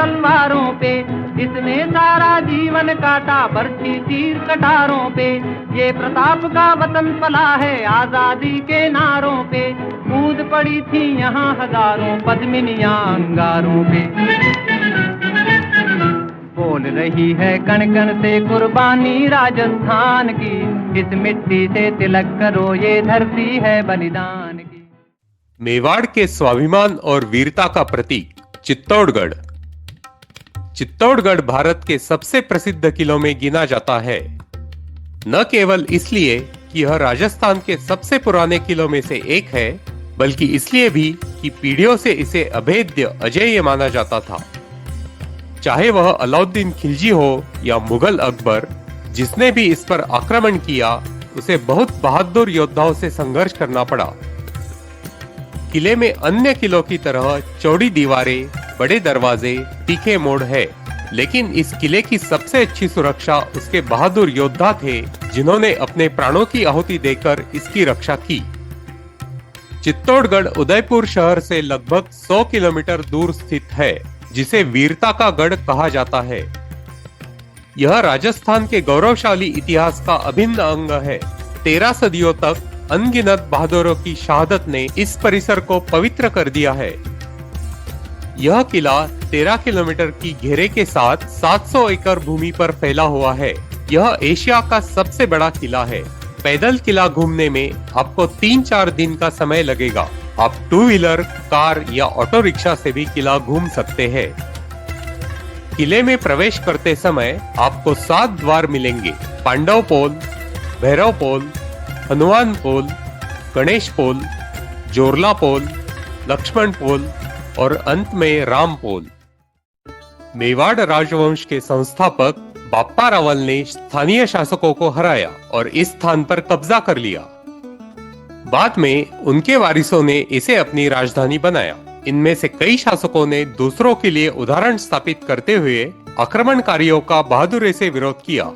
तलवारों पे, इसने सारा जीवन काटा बरछी तीर कटारों पे। ये प्रताप का वतन पला है आजादी के नारों पे, कूद पड़ी थी यहाँ हजारों पद्मिनियां अंगारों पे। बोल रही है कण कण से कुर्बानी राजस्थान की, इस मिट्टी से तिलक करो ये धरती है बलिदान की। मेवाड़ के स्वाभिमान और वीरता का प्रतीक चित्तौड़गढ़। चित्तौड़गढ़ भारत के सबसे प्रसिद्ध किलों में गिना जाता है, न केवल इसलिए कि यह राजस्थान के सबसे पुराने किलों में से एक है, बल्कि इसलिए भी कि पीढ़ियों से इसे अभेद्य अजेय माना जाता था। चाहे वह अलाउद्दीन खिलजी हो या मुगल अकबर, जिसने भी इस पर आक्रमण किया उसे बहुत बहादुर योद्धाओं से संघर्ष करना पड़ा। किले में अन्य किलों की तरह चौड़ी दीवारें, बड़े दरवाजे, तीखे मोड़ है, लेकिन इस किले की सबसे अच्छी सुरक्षा उसके बहादुर योद्धा थे, जिन्होंने अपने प्राणों की आहुति देकर इसकी रक्षा की। चित्तौड़गढ़ उदयपुर शहर से लगभग 100 किलोमीटर दूर स्थित है, जिसे वीरता का गढ़ कहा जाता है। यह राजस्थान के गौरवशाली इतिहास का अभिन्न अंग है। 13 सदियों तक अनगिनत बहादुरों की शहादत ने इस परिसर को पवित्र कर दिया है। यह किला 13 किलोमीटर की घेरे के साथ 700 एकड़ भूमि पर फैला हुआ है। यह एशिया का सबसे बड़ा किला है। पैदल किला घूमने में आपको 3-4 दिन का समय लगेगा। आप 2 व्हीलर, कार या ऑटो रिक्शा से भी किला घूम सकते हैं। किले में प्रवेश करते समय आपको 7 द्वार मिलेंगे: पांडव पोल, भैरव पोल, हनुमान पोल, गणेश पोल, जोरला पोल, लक्ष्मण पोल और अंत में राम पोल। मेवाड़ राजवंश के संस्थापक बाप्पा रावल ने स्थानीय शासकों को हराया और इस स्थान पर कब्जा कर लिया। बाद में उनके वारिसों ने इसे अपनी राजधानी बनाया। इनमें से कई शासकों ने दूसरों के लिए उदाहरण स्थापित करते हुए आक्रमणकारियों का बहादुरी से विरोध किया।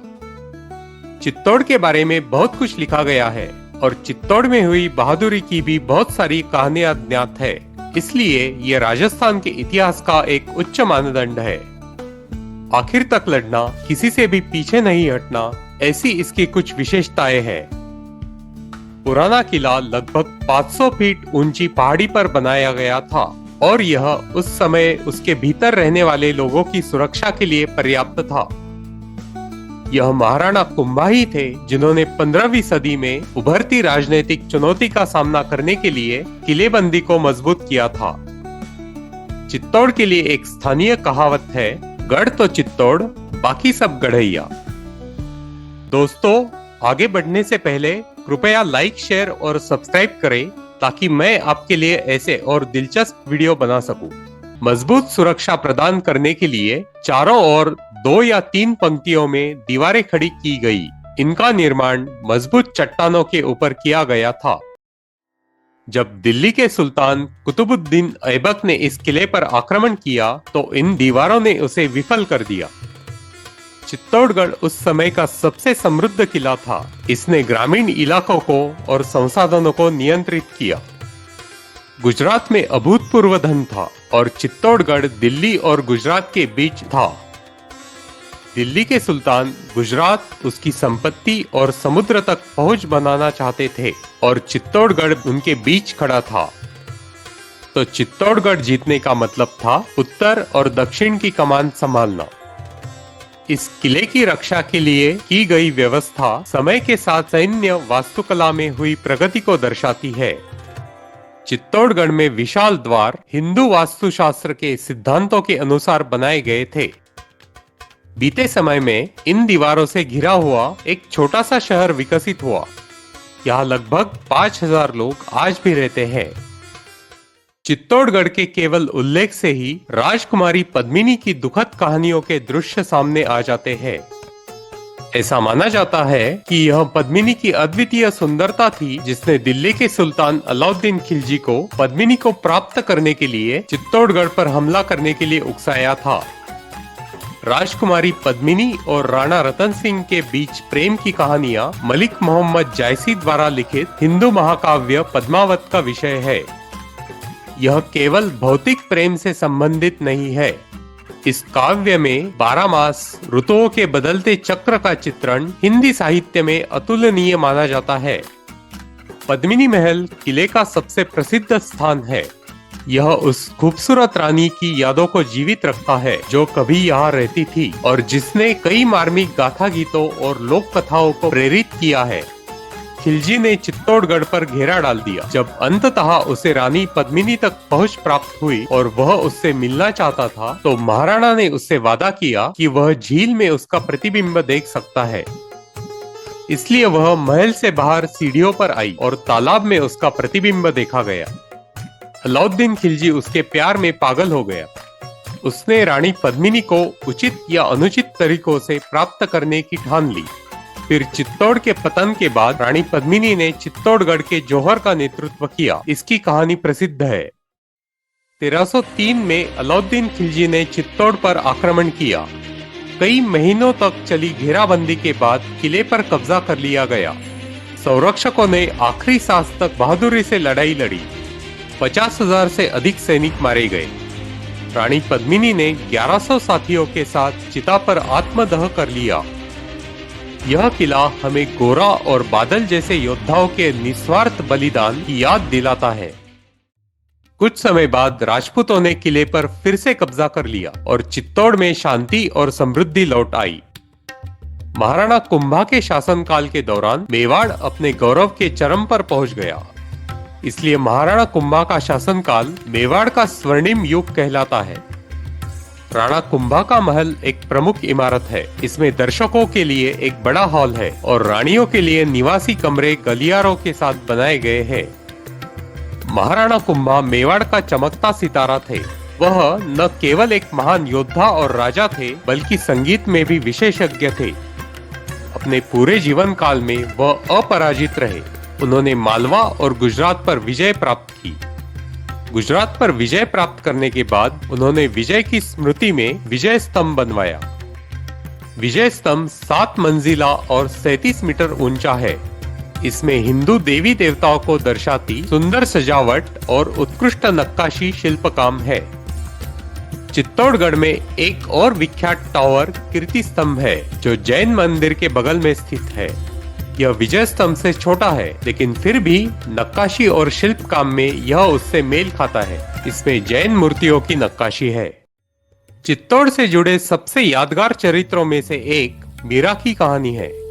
चित्तौड़ के बारे में बहुत कुछ लिखा गया है और चित्तौड़ में हुई बहादुरी की भी बहुत सारी कहानियां ज्ञात है। इसलिए ये राजस्थान के इतिहास का एक उच्च मानदंड है। आखिर तक लड़ना, किसी से भी पीछे नहीं हटना, ऐसी इसकी कुछ विशेषताएं हैं। पुराना किला लगभग 500 फीट ऊंची पहाड़ी पर बनाया गया था और यह उस समय उसके भीतर रहने वाले लोगों की सुरक्षा के लिए पर्याप्त था। यह महाराणा कुंभा ही थे जिन्होंने 15वीं सदी में उभरती राजनीतिक चुनौती का सामना करने के लिए किलेबंदी को मजबूत किया था। चित्तौड़ के लिए एक स्थानीय कहावत है, गढ़ तो चित्तौड़, बाकी सब गढ़ैया। दोस्तों, आगे बढ़ने से पहले कृपया लाइक, शेयर और सब्सक्राइब करें ताकि मैं आपके लिए ऐसे और दिलचस्प वीडियो बना सकूं। मजबूत सुरक्षा प्रदान करने के लिए चारों ओर 2 या 3 पंक्तियों में दीवारें खड़ी की गई। इनका निर्माण मजबूत चट्टानों के ऊपर किया गया था। जब दिल्ली के सुल्तान कुतुबुद्दीन ऐबक ने इस किले पर आक्रमण किया तो इन दीवारों ने उसे विफल कर दिया। चित्तौड़गढ़ उस समय का सबसे समृद्ध किला था। इसने ग्रामीण इलाकों को और संसाधनों को नियंत्रित किया। गुजरात में अभूतपूर्व धन था और चित्तौड़गढ़ दिल्ली और गुजरात के बीच था। दिल्ली के सुल्तान गुजरात, उसकी संपत्ति और समुद्र तक पहुंच बनाना चाहते थे और चित्तौड़गढ़ उनके बीच खड़ा था। तो चित्तौड़गढ़ जीतने का मतलब था उत्तर और दक्षिण की कमान संभालना। इस किले की रक्षा के लिए की गई व्यवस्था समय के साथ सैन्य वास्तुकला में हुई प्रगति को दर्शाती है। चित्तौड़गढ़ में विशाल द्वार हिंदू वास्तुशास्त्र के सिद्धांतों के अनुसार बनाए गए थे। बीते समय में इन दीवारों से घिरा हुआ एक छोटा सा शहर विकसित हुआ। यहाँ लगभग 5000 लोग आज भी रहते हैं। चित्तौड़गढ़ के केवल उल्लेख से ही राजकुमारी पद्मिनी की दुखद कहानियों के दृश्य सामने आ जाते हैं। ऐसा माना जाता है कि यह पद्मिनी की अद्वितीय सुंदरता थी जिसने दिल्ली के सुल्तान अलाउद्दीन खिलजी को पद्मिनी को प्राप्त करने के लिए चित्तौड़गढ़ पर हमला करने के लिए उकसाया था। राजकुमारी पद्मिनी और राणा रतन सिंह के बीच प्रेम की कहानियां मलिक मोहम्मद जायसी द्वारा लिखित हिंदू महाकाव्य पद्मावत का विषय है। यह केवल भौतिक प्रेम से संबंधित नहीं है। इस काव्य में 12 मास ऋतुओं के बदलते चक्र का चित्रण हिंदी साहित्य में अतुलनीय माना जाता है। पद्मिनी महल किले का सबसे प्रसिद्ध स्थान है। यह उस खूबसूरत रानी की यादों को जीवित रखता है जो कभी यहाँ रहती थी और जिसने कई मार्मिक गाथा गीतों और लोक कथाओं को प्रेरित किया है। खिलजी ने चित्तौड़गढ़ पर घेरा डाल दिया। जब अंततः उसे रानी पद्मिनी तक पहुंच प्राप्त हुई और वह उससे मिलना चाहता था, तो महाराणा ने उससे वादा किया कि वह झील में उसका प्रतिबिंब देख सकता है। इसलिए वह महल से बाहर सीढ़ियों पर आई और तालाब में उसका प्रतिबिंब देखा गया। अलाउद्दीन खिलजी उसके प्यार में पागल हो गया। उसने रानी पद्मिनी को उचित या अनुचित तरीकों से प्राप्त करने की ठान ली। फिर चित्तौड़ के पतन के बाद रानी पद्मिनी ने चित्तौड़गढ़ के जौहर का नेतृत्व किया। इसकी कहानी प्रसिद्ध है। 1303 में अलाउद्दीन खिलजी ने चित्तौड़ पर आक्रमण किया। कई महीनों तक चली घेराबंदी के बाद किले पर कब्जा कर लिया गया। संरक्षकों ने आखिरी सांस तक बहादुरी से लड़ाई लड़ी। 50,000 से अधिक सैनिक मारे गए। रानी पद्मिनी ने 1100 साथियों के साथ चिता पर आत्मदह कर लिया। यह किला हमें गोरा और बादल जैसे योद्धाओं के निस्वार्थ बलिदान की याद दिलाता है। कुछ समय बाद राजपूतों ने किले पर फिर से कब्जा कर लिया और चित्तौड़ में शांति और समृद्धि लौट आई। महाराणा कुंभा के शासनकाल के दौरान मेवाड़ अपने गौरव के चरम पर पहुंच गया। इसलिए महाराणा कुंभा का शासनकाल मेवाड़ का स्वर्णिम युग कहलाता है। राणा कुंभा का महल एक प्रमुख इमारत है। इसमें दर्शकों के लिए एक बड़ा हॉल है और रानियों के लिए निवासी कमरे गलियारों के साथ बनाए गए हैं। महाराणा कुंभा मेवाड़ का चमकता सितारा थे। वह न केवल एक महान योद्धा और राजा थे, बल्कि संगीत में भी विशेषज्ञ थे। अपने पूरे जीवन काल में वह अपराजित रहे। उन्होंने मालवा और गुजरात पर विजय प्राप्त की। गुजरात पर विजय प्राप्त करने के बाद उन्होंने विजय की स्मृति में विजय स्तंभ बनवाया। विजय स्तंभ 7 मंजिला और 37 मीटर ऊंचा है। इसमें हिंदू देवी देवताओं को दर्शाती सुंदर सजावट और उत्कृष्ट नक्काशी शिल्प काम है। चित्तौड़गढ़ में एक और विख्यात टावर कीर्ति स्तंभ है जो जैन मंदिर के बगल में स्थित है। यह विजय स्तंभ से छोटा है, लेकिन फिर भी नक्काशी और शिल्प काम में यह उससे मेल खाता है। इसमें जैन मूर्तियों की नक्काशी है। चित्तौड़ से जुड़े सबसे यादगार चरित्रों में से एक मीरा की कहानी है।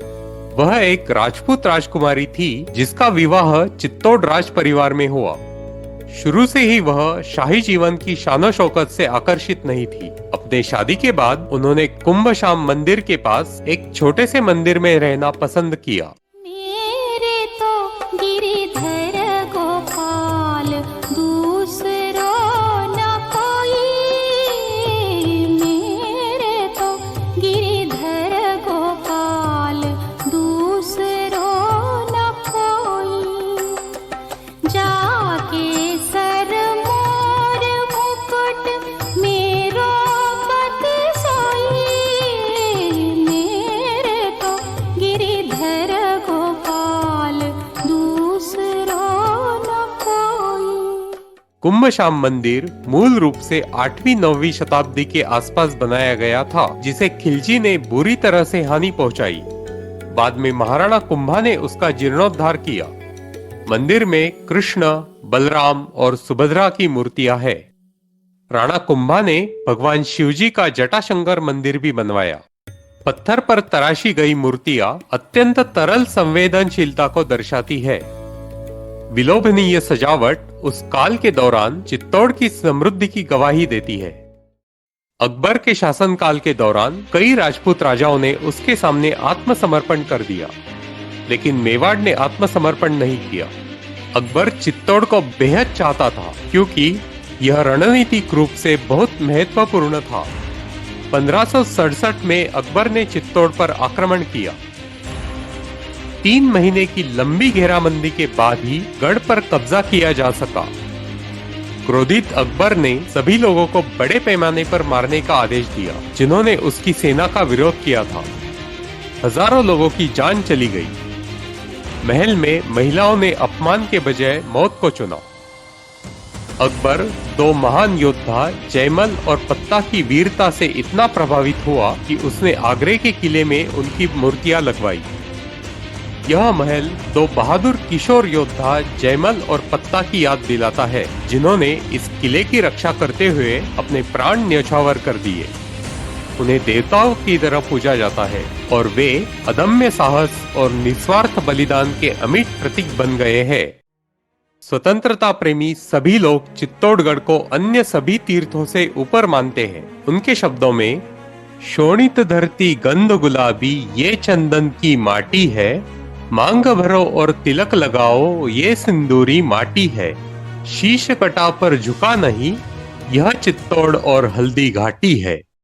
वह एक राजपूत राजकुमारी थी जिसका विवाह चित्तौड़ राज परिवार में हुआ। शुरू से ही वह शाही जीवन की शानो शौकत से आकर्षित नहीं थी। अपने शादी के बाद उन्होंने कुंभश्याम मंदिर के पास एक छोटे से मंदिर में रहना पसंद किया। मेरे तो गिरिधर गोपाल दूसरो न कोई, मेरे तो गिरिधर गोपाल दूसरो न कोई, जाके कुंभश्याम मंदिर मूल रूप से 8वीं-9वीं शताब्दी के आसपास बनाया गया था, जिसे खिलजी ने बुरी तरह से हानि पहुंचाई। बाद में महाराणा कुंभा ने उसका जीर्णोद्धार किया। मंदिर में कृष्ण, बलराम और सुभद्रा की मूर्तियां हैं। राणा कुंभा ने भगवान शिवजी का जटाशंकर मंदिर भी बनवाया। पत्थर पर तराशी गई मूर्तियां अत्यंत तरल संवेदनशीलता को दर्शाती है। विलोभनीय सजावट उस काल के दौरान चित्तौड़ की समृद्धि की गवाही देती है। अकबर के शासनकाल के दौरान कई राजपूत राजाओं ने उसके सामने आत्मसमर्पण कर दिया, लेकिन मेवाड़ ने आत्मसमर्पण नहीं किया। अकबर चित्तौड़ को बेहद चाहता था, क्योंकि यह रणनीतिक रूप से बहुत महत्वपूर्ण था। 1567 में अकबर ने चित्तौड़ पर आक्रमण किया। 3 महीने की लंबी घेराबंदी के बाद ही गढ़ पर कब्जा किया जा सका। क्रोधित अकबर ने सभी लोगों को बड़े पैमाने पर मारने का आदेश दिया, जिन्होंने उसकी सेना का विरोध किया था। हजारों लोगों की जान चली गई। महल में महिलाओं ने अपमान के बजाय मौत को चुना। अकबर दो महान योद्धा जयमल और पत्ता की वीरता से इतना प्रभावित हुआ कि उसने आगरे के किले में उनकी मूर्तियां लगवाई। यह महल दो बहादुर किशोर योद्धा जयमल और पत्ता की याद दिलाता है, जिन्होंने इस किले की रक्षा करते हुए अपने प्राण न्यौछावर कर दिए। उन्हें देवताओं की तरह पूजा जाता है और वे अदम्य साहस और निस्वार्थ बलिदान के अमिट प्रतीक बन गए हैं। स्वतंत्रता प्रेमी सभी लोग चित्तौड़गढ़ को अन्य सभी तीर्थों से ऊपर मानते हैं। उनके शब्दों में, शोणित धरती गंध गुलाबी ये चंदन की माटी है, मांग भरो और तिलक लगाओ ये सिंदूरी माटी है, शीश कटा पर झुका नहीं यह चित्तौड़ और हल्दी घाटी है।